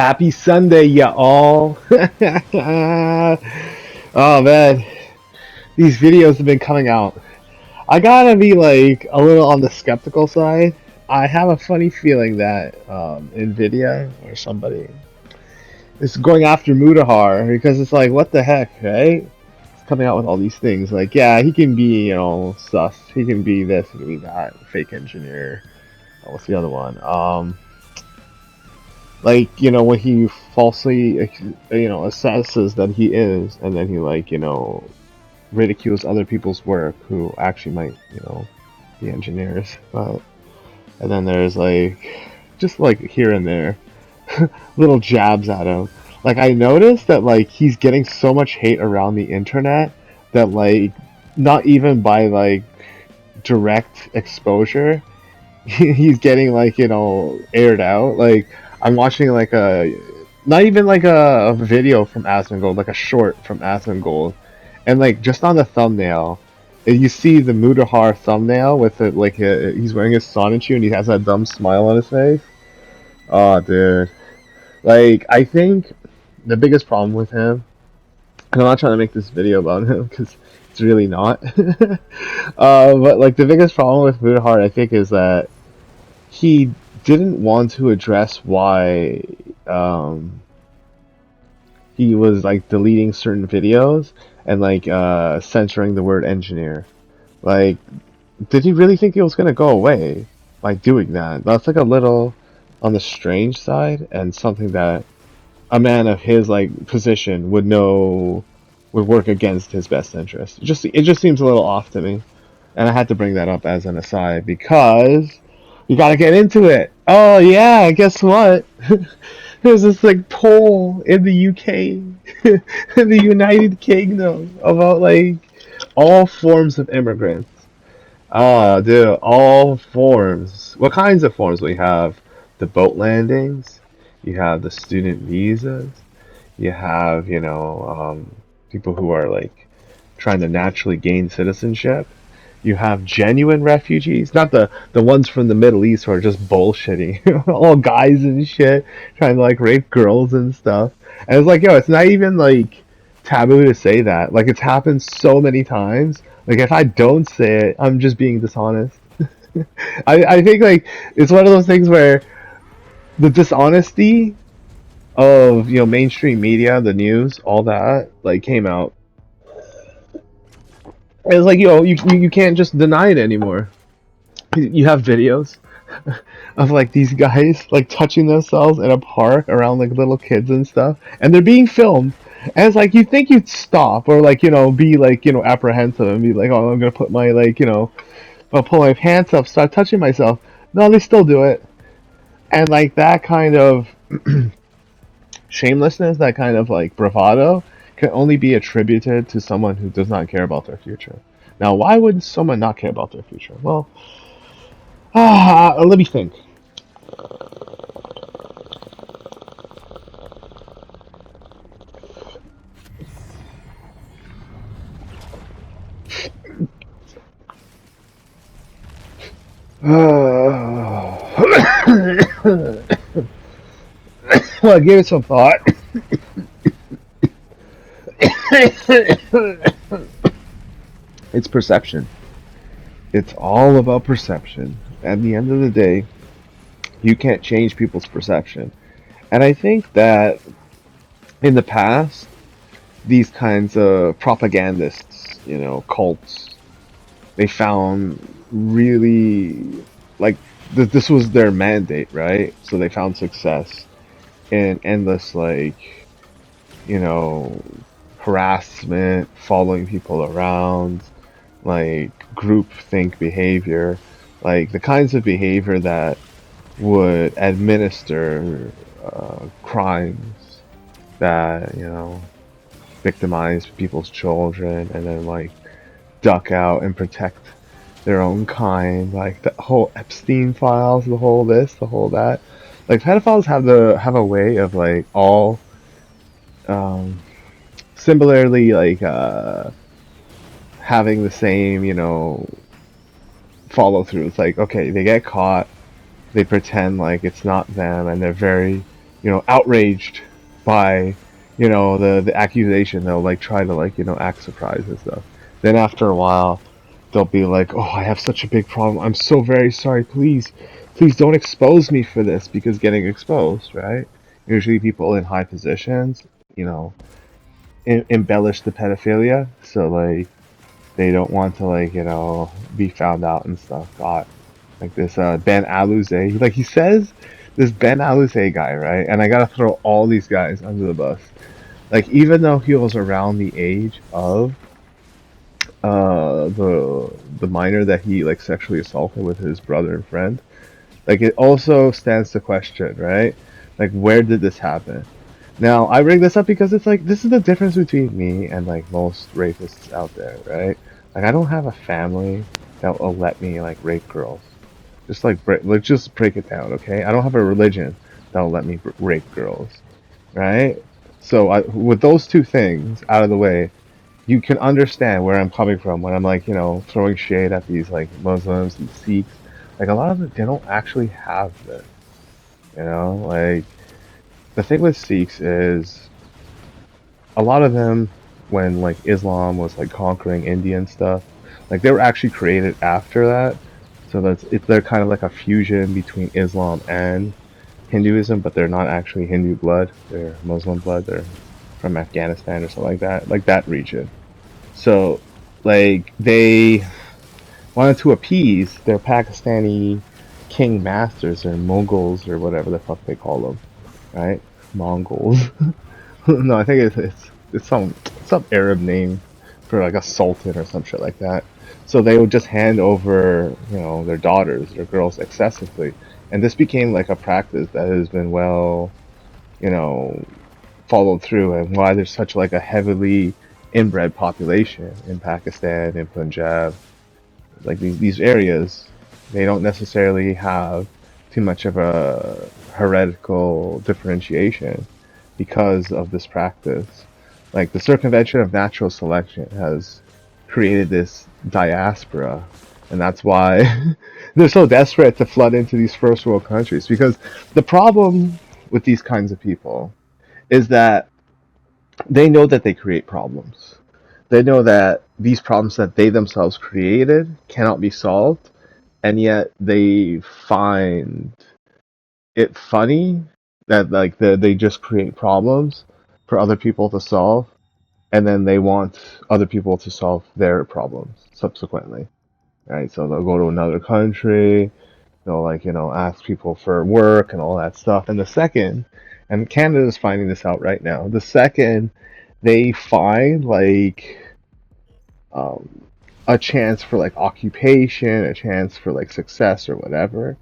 Happy Sunday, ya all. Oh man, these videos have been coming out. I gotta be like a little on the skeptical side. I have a funny feeling that Nvidia or somebody is going after Mutahar because it's like, what the heck, right? It's coming out with all these things. Like, yeah, he can be, sus. He can be this, he can be that, fake engineer. Oh, what's the other one? Like, when he falsely assesses that he is, and then he like ridicules other people's work who actually might be engineers. But and then there's like just like here and there little jabs at him. Like, I noticed that like he's getting so much hate around the internet that like not even by like direct exposure he's getting like aired out. Like, I'm watching like a not even like a video from Asmongold, like a short from Asmongold, and like just on the thumbnail, you see the Mutahar thumbnail with it like he's wearing his Sonichu and he has that dumb smile on his face. Oh, dude! Like, I think the biggest problem with him, and I'm not trying to make this video about him because it's really not. But like the biggest problem with Mutahar, I think, is that he didn't want to address why um, he was like deleting certain videos and like censoring the word engineer. Like, did he really think it was gonna go away by doing that? That's like a little on the strange side, and something that a man of his like position would know would work against his best interest. It just seems a little off to me, and I had to bring that up as an aside because you gotta get into it. Oh yeah, guess what? There's this like poll in the UK, in the United Kingdom, about like all forms of immigrants. Oh, dude, all forms. What kinds of forms? We have the boat landings, you have the student visas, you have, people who are like trying to naturally gain citizenship. You have genuine refugees, not the ones from the Middle East who are just bullshitting, all guys and shit, trying to like rape girls and stuff. And it's like, yo, it's not even like taboo to say that. Like, it's happened so many times. Like, if I don't say it, I'm just being dishonest. I think like it's one of those things where the dishonesty of mainstream media, the news, all that like came out. It's like, you can't just deny it anymore. You have videos of like these guys like touching themselves in a park around like little kids and stuff, and they're being filmed. And it's like, you think you'd stop or like be like apprehensive and be like, oh, I'm gonna put my like I'll pull my pants up, start touching myself. No, they still do it, and like that kind of shamelessness, that kind of like bravado, can only be attributed to someone who does not care about their future. Now, why would someone not care about their future? Well, let me think. Well, I gave it some thought. It's perception. It's all about perception. At the end of the day, you can't change people's perception. And I think that in the past, these kinds of propagandists, cults, they found really like this was their mandate, right? So they found success in endless like you know harassment, following people around, like groupthink behavior, like the kinds of behavior that would administer crimes that victimize people's children and then like duck out and protect their own kind, like the whole Epstein files, the whole this, the whole that. Like, pedophiles have a way of like all um, similarly like having the same follow through. It's like, okay, they get caught, they pretend like it's not them, and they're very outraged by, the accusation. They'll like try to like, act surprised and stuff. Then after a while, they'll be like, "Oh, I have such a big problem. I'm so very sorry. Please don't expose me for this," because getting exposed, right? Usually people in high positions, you know, embellish the pedophilia, so like they don't want to like, be found out and stuff. God, like this Ben Aluze, like he says, this Ben Aluze guy, right? And I gotta throw all these guys under the bus. Like even though he was around the age of the minor that he like sexually assaulted with his brother and friend, like it also stands to question, right? Like where did this happen? Now I bring this up because it's like this is the difference between me and like most rapists out there, right? Like I don't have a family that will let me like rape girls. Just like let's just break it down, okay? I don't have a religion that will let me rape girls, right? So with those two things out of the way, you can understand where I'm coming from when I'm like, throwing shade at these like Muslims and Sikhs. Like a lot of them, they don't actually have this, Like the thing with Sikhs is a lot of them, when like Islam was like conquering India and stuff, like they were actually created after that. So they're kind of like a fusion between Islam and Hinduism, but they're not actually Hindu blood. They're Muslim blood. They're from Afghanistan or something like that region. So, like, they wanted to appease their Pakistani king masters or Mongols or whatever the fuck they call them, right? Mongols. No, I think it's some Arab name for like a sultan or some shit like that. So they would just hand over, their daughters, their girls excessively, and this became like a practice that has been well, you know, followed through, and why there's such like a heavily inbred population in Pakistan and Punjab. Like these areas, they don't necessarily have too much of a heretical differentiation because of this practice. Like the circumvention of natural selection has created this diaspora, and that's why they're so desperate to flood into these first world countries. Because the problem with these kinds of people is that they know that they create problems. They know that these problems that they themselves created cannot be solved, and yet they find it funny that like they just create problems for other people to solve, and then they want other people to solve their problems subsequently, right? So they'll go to another country, they'll like ask people for work and all that stuff, and the second, and Canada's finding this out right now, the second they find like um, a chance for like occupation, a chance for like success or whatever,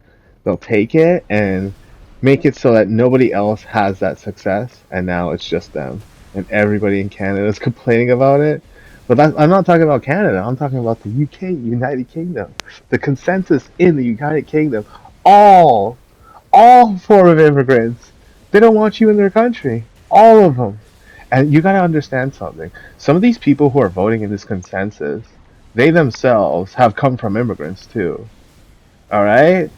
they'll take it and make it so that nobody else has that success, and now it's just them, and everybody in Canada is complaining about it. But I'm not talking about Canada. I'm talking about the UK, United Kingdom. The consensus in the United Kingdom, all all form of immigrants, they don't want you in their country. All of them. And you gotta understand something. Some of these people who are voting in this consensus, they themselves have come from immigrants too. All right.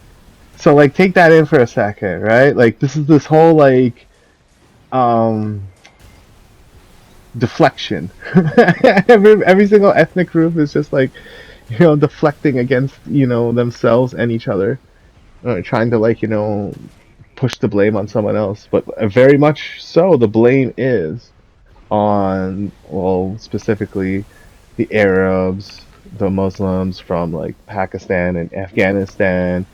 So like, take that in for a second, right? Like, this is this whole like um deflection. Every single ethnic group is just like, deflecting against themselves and each other, trying to like push the blame on someone else. But very much so, the blame is on, well, specifically the Arabs, the Muslims from like Pakistan and Afghanistan,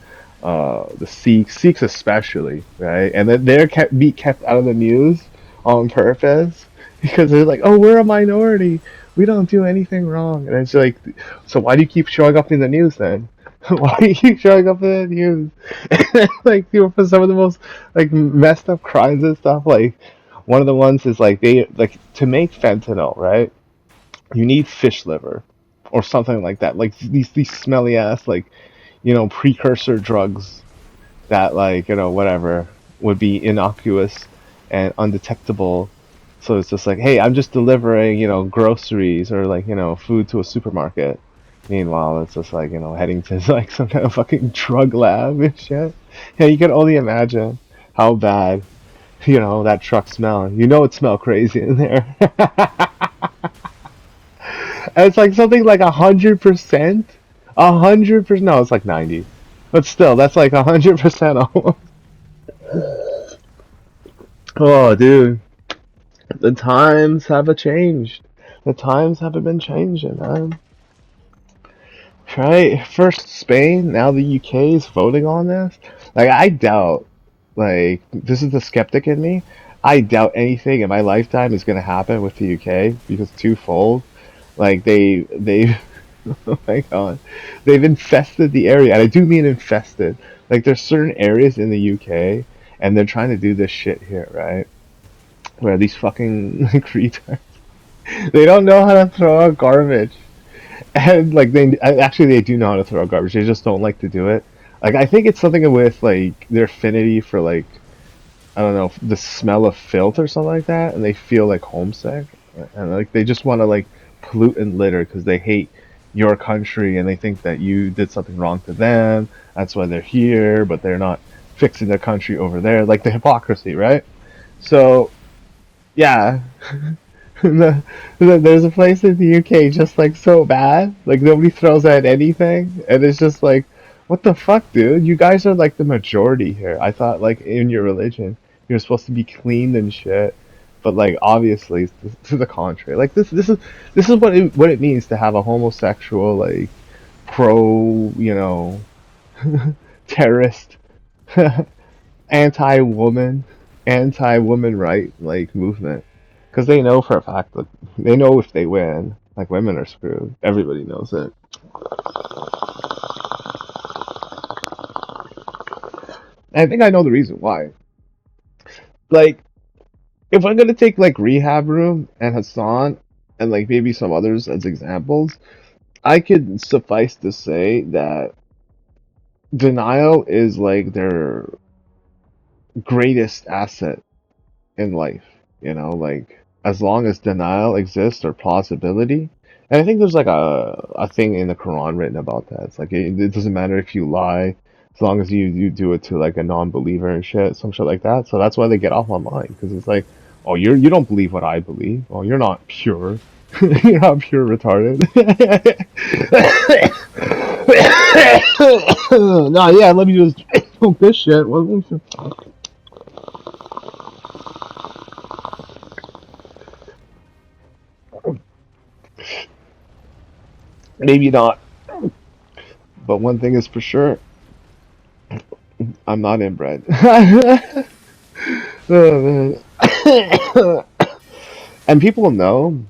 the Sikhs especially, right? And then they're kept out of the news on purpose because they're like, oh, we're a minority, we don't do anything wrong, and it's like, so why do you keep showing up in the news then? Why do you keep showing up in the news? Like, for some of the most like messed up crimes and stuff, like one of the ones is like they like to make fentanyl, right? You need fish liver or something like that. Like these smelly ass like precursor drugs that like whatever would be innocuous and undetectable. So it's just like, hey, I'm just delivering groceries or like food to a supermarket. Meanwhile, it's just like heading to like some kind of fucking drug lab and shit. Yeah, you can only imagine how bad. You know, that truck smell. You know it smelled crazy in there. And it's like something like 100%. 100%. No, it's like 90. But still, that's like 100% almost. Oh, dude. The times have changed. The times haven't been changing, man. Right? First Spain, now the UK is voting on this. Like, I doubt, like, this is the skeptic in me. I doubt anything in my lifetime is gonna happen with the UK because twofold. Like, oh my god, they've infested the area, and I do mean infested. Like, there's certain areas in the UK, and they're trying to do this shit here, right? Where these fucking creatures, they don't know how to throw out garbage. And like actually they do know how to throw out garbage. They just don't like to do it. Like I think it's something with like their affinity for like I don't know the smell of filth or something like that, and they feel like homesick and like they just want to like pollute and litter because they hate your country and they think that you did something wrong to them. That's why they're here, but they're not fixing their country over there. Like the hypocrisy, right? So yeah, the, there's a place in the UK just like so bad, like nobody throws out anything, and it's just like, what the fuck, dude? You guys are like the majority here. I thought like in your religion you're supposed to be clean and shit, but like obviously it's to the contrary. Like this is what it means to have a homosexual like pro, you know, terrorist, anti-woman, anti-woman right like movement. Because they know for a fact that they know if they win, like women are screwed. Everybody knows it. And I think I know the reason why. Like, if I'm gonna take like Rehab Room and Hassan and like maybe some others as examples, I could suffice to say that denial is like their greatest asset in life. You know, like as long as denial exists or plausibility. And I think there's like a thing in the Quran written about that. It's like it doesn't matter if you lie, as long as you do it to like a non-believer and shit, some shit like that. So that's why they get off online because it's like, oh, you don't believe what I believe. Oh, you're not pure. You're not pure retarded. No, yeah, let me just smoke this shit. Maybe not, but one thing is for sure, I'm not inbred. Oh, man. And people know,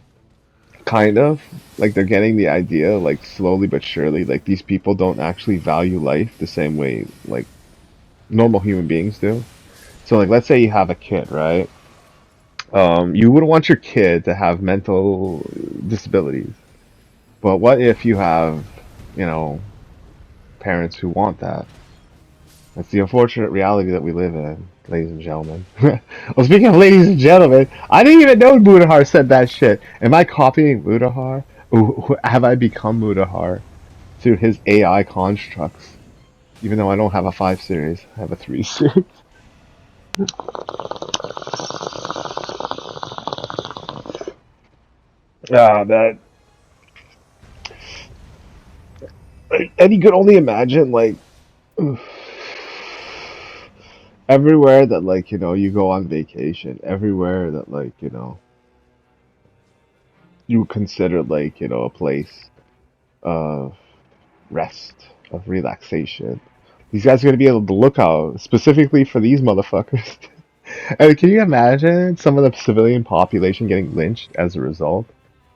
kind of, like they're getting the idea, like slowly but surely, like these people don't actually value life the same way like normal human beings do. So like let's say you have a kid, right? You wouldn't want your kid to have mental disabilities. But what if you have, you know, parents who want that? That's the unfortunate reality that we live in, ladies and gentlemen. Well, speaking of ladies and gentlemen, I didn't even know Mudahar said that shit. Am I copying Mudahar? Have I become Mudahar through his AI constructs? Even though I don't have a 5 series, I have a 3 series. Ah, that. And you could only imagine, like, everywhere that, like, you know, you go on vacation, everywhere that, like, you know, you consider, like, you know, a place of rest, of relaxation. These guys are going to be able to look out specifically for these motherfuckers. And can you imagine some of the civilian population getting lynched as a result?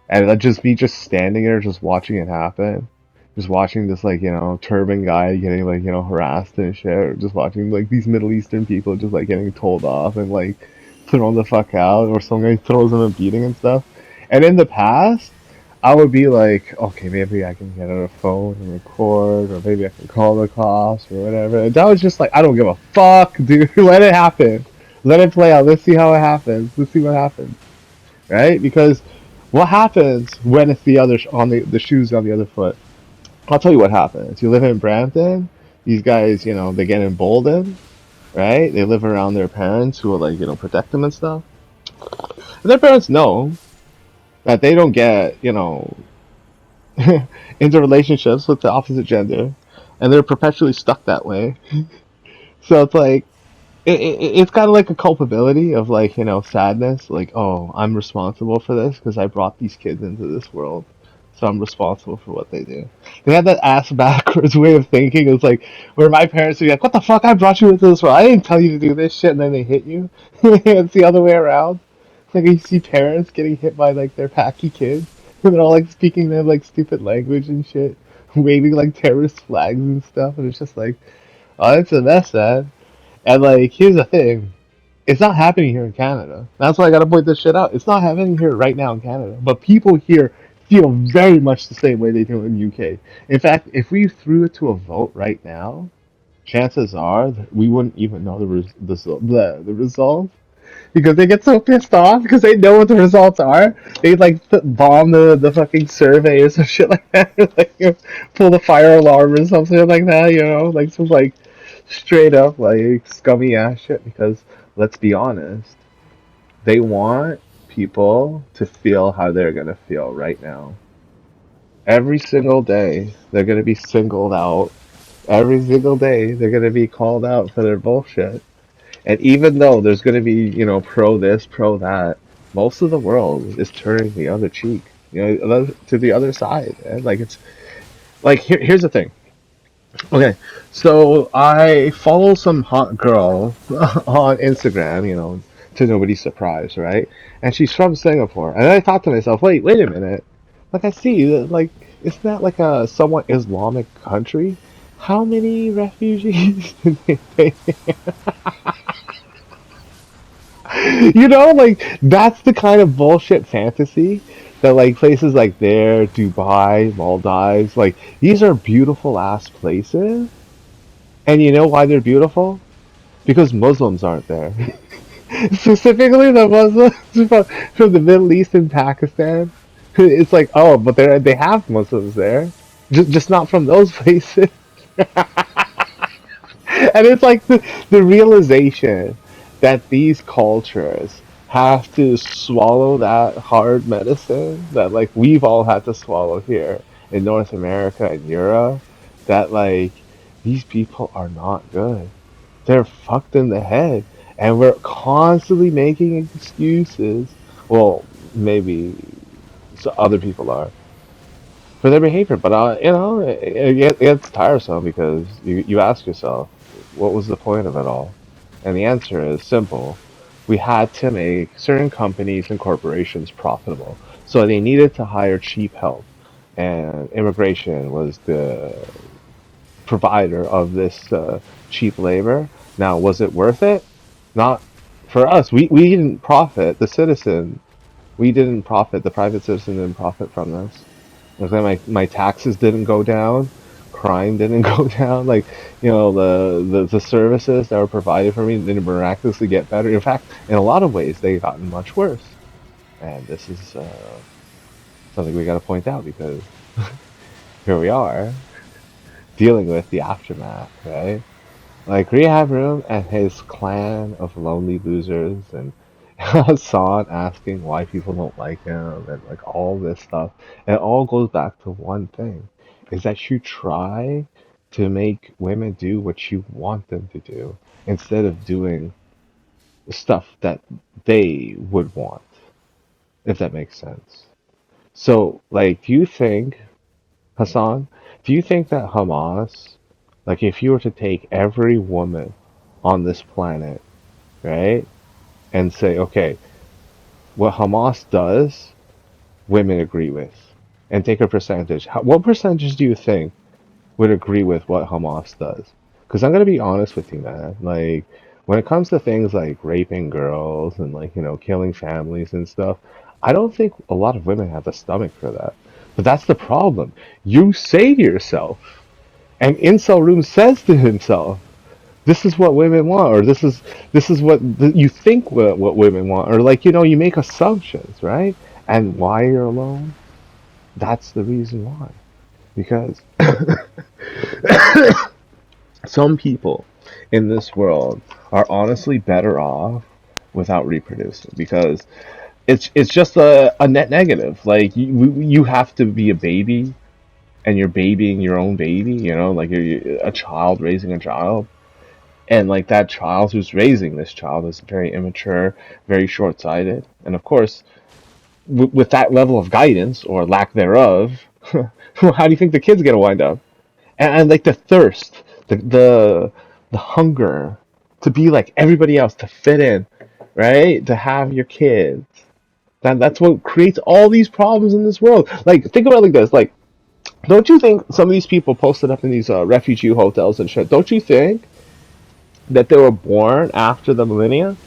And that just me just standing there, just watching it happen. Just watching this, like, you know, turban guy getting, like, you know, harassed and shit. Or just watching, like, these Middle Eastern people just, like, getting told off and, like, thrown the fuck out. Or some guy throws them a beating and stuff. And in the past, I would be like, okay, maybe I can get on a phone and record, or maybe I can call the cops or whatever. And that was just like, I don't give a fuck, dude. Let it happen. Let it play out. Let's see how it happens. Let's see what happens, right? Because what happens when it's the other on the shoes on the other foot? I'll tell you what happens. You live in Brampton. These guys, you know, they get emboldened. right? They live around their parents who will like, protect them and stuff. And their parents know that they don't get, into relationships with the opposite gender, and they're perpetually stuck that way. So it's like it's kind of like a culpability of like sadness, like, oh, I'm responsible for this because I brought these kids into this world, so I'm responsible for what they do. They have that ass backwards way of thinking. It's like where my parents would be like, what the fuck, I brought you into this world, I didn't tell you to do this shit, and then they hit you. It's the other way around. Like you see parents getting hit by like their packy kids, and they're all like speaking their like stupid language and shit, waving like terrorist flags and stuff, and it's just like, oh, it's a mess, man. And like, here's the thing: it's not happening here in Canada. That's why I gotta point this shit out. It's not happening here right now in Canada, but people here feel very much the same way they do in UK. In fact, if we threw it to a vote right now, chances are that we wouldn't even know the results because they get so pissed off because they know what the results are. They like bomb the fucking survey or some shit like that, like pull the fire alarm or something like that. Like some like straight up like scummy ass shit. Because let's be honest, they want people to feel how they're gonna feel right now. Every single day, they're gonna be singled out. Every single day, they're gonna be called out for their bullshit. And even though there's going to be, pro this, pro that, most of the world is turning the other cheek, to the other side. And like it's like here's the thing. Okay, so I follow some hot girl on Instagram, to nobody's surprise, right? And she's from Singapore. And I thought to myself, wait a minute. Like I see that, like, isn't that like a somewhat Islamic country? How many refugees did they take? Like that's the kind of bullshit fantasy that like places like there, Dubai, Maldives, like these are beautiful ass places. And you know why they're beautiful? Because Muslims aren't there. Specifically the Muslims from the Middle East and Pakistan. It's like, oh, but they have Muslims there. Just not from those places. And it's like the realization that these cultures have to swallow that hard medicine that like we've all had to swallow here in North America and Europe, that like these people are not good. They're fucked in the head, and we're constantly making excuses. Well, maybe other people are for their behavior. But it gets tiresome because you ask yourself, what was the point of it all? And the answer is simple. We had to make certain companies and corporations profitable, so they needed to hire cheap help, and immigration was the provider of this cheap labor. Now, was it worth it? Not for us. We didn't profit. The citizen, we didn't profit. The private citizen didn't profit from this. Like my taxes didn't go down, crime didn't go down. Like the services that were provided for me didn't miraculously get better. In fact, in a lot of ways, they gotten much worse. And this is something we got to point out because here we are dealing with the aftermath, right? Like Rehab Room and his clan of lonely losers, and Hassan asking why people don't like him, and like all this stuff. And it all goes back to one thing, is that you try to make women do what you want them to do instead of doing stuff that they would want, if that makes sense. So, like, do you think, Hassan, do you think that Hamas, like, if you were to take every woman on this planet, right, and say, okay, what Hamas does, women agree with, and take a percentage. What percentage do you think would agree with what Hamas does? Because I'm gonna be honest with you, man. Like, when it comes to things like raping girls and like killing families and stuff, I don't think a lot of women have the stomach for that. But that's the problem. You say to yourself, and Incel Room says to himself, this is what women want, or this is what you think what women want, or like you make assumptions, right? And why you're alone, that's the reason why. Because some people in this world are honestly better off without reproducing because it's just a net negative. Like you have to be a baby and you're babying your own baby, you know, like you're a child raising a child. And like that child who's raising this child is very immature, very short-sighted. And of course, with that level of guidance or lack thereof, how do you think the kid's gonna wind up? And like the thirst, the hunger to be like everybody else, to fit in, right? To have your kids. That's what creates all these problems in this world. Like think about it like this. Like, don't you think some of these people posted up in these refugee hotels and shit? Don't you think that they were born after the millennia?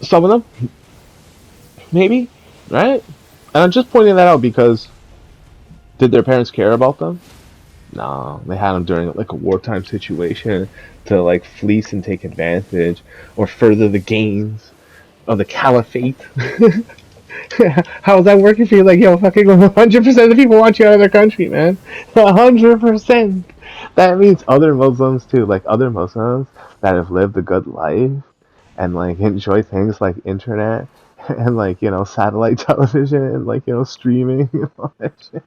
Some of them, maybe, right? And I'm just pointing that out because did their parents care about them? No, they had them during like a wartime situation to like fleece and take advantage or further the gains of the caliphate. How's that working for you? Like, yo, fucking 100% of the people want you out of their country, man. 100%. That means other Muslims too, like other Muslims that have lived a good life and like enjoy things like internet and like, you know, satellite television and like, you know, streaming and all that shit.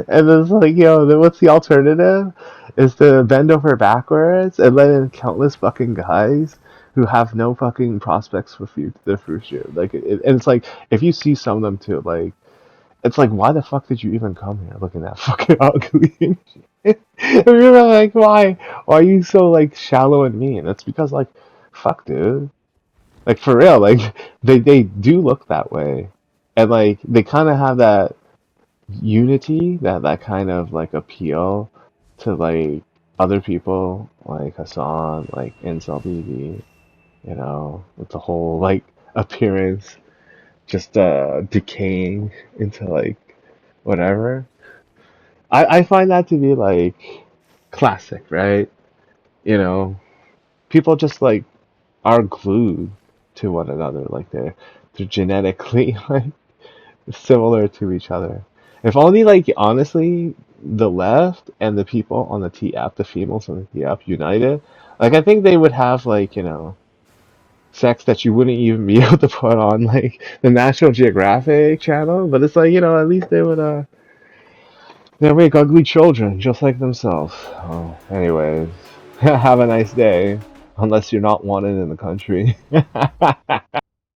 And it's like, yo, then what's the alternative? Is to bend over backwards and let in countless fucking guys who have no fucking prospects for their future. Like, and it's like, if you see some of them too, like, it's like, why the fuck did you even come here looking that fucking ugly? And you're like, why? Why are you so like shallow and mean? It's because like, fuck, dude. Like for real, like they do look that way, and like they kind of have that unity, that kind of like appeal to like other people, like Hassan, like Incel BB, you know, with the whole like appearance just decaying into like whatever. I find that to be like classic, right? You know, people just like are glued to one another, like they're genetically like similar to each other. If only, like, honestly, the left and the people on the T app, the females on the T app, united, like, I think they would have, like, you know, sex that you wouldn't even be able to put on, like, the National Geographic channel. But it's like, you know, at least they make ugly children just like themselves. Oh, anyways, have a nice day. Unless you're not wanted in the country.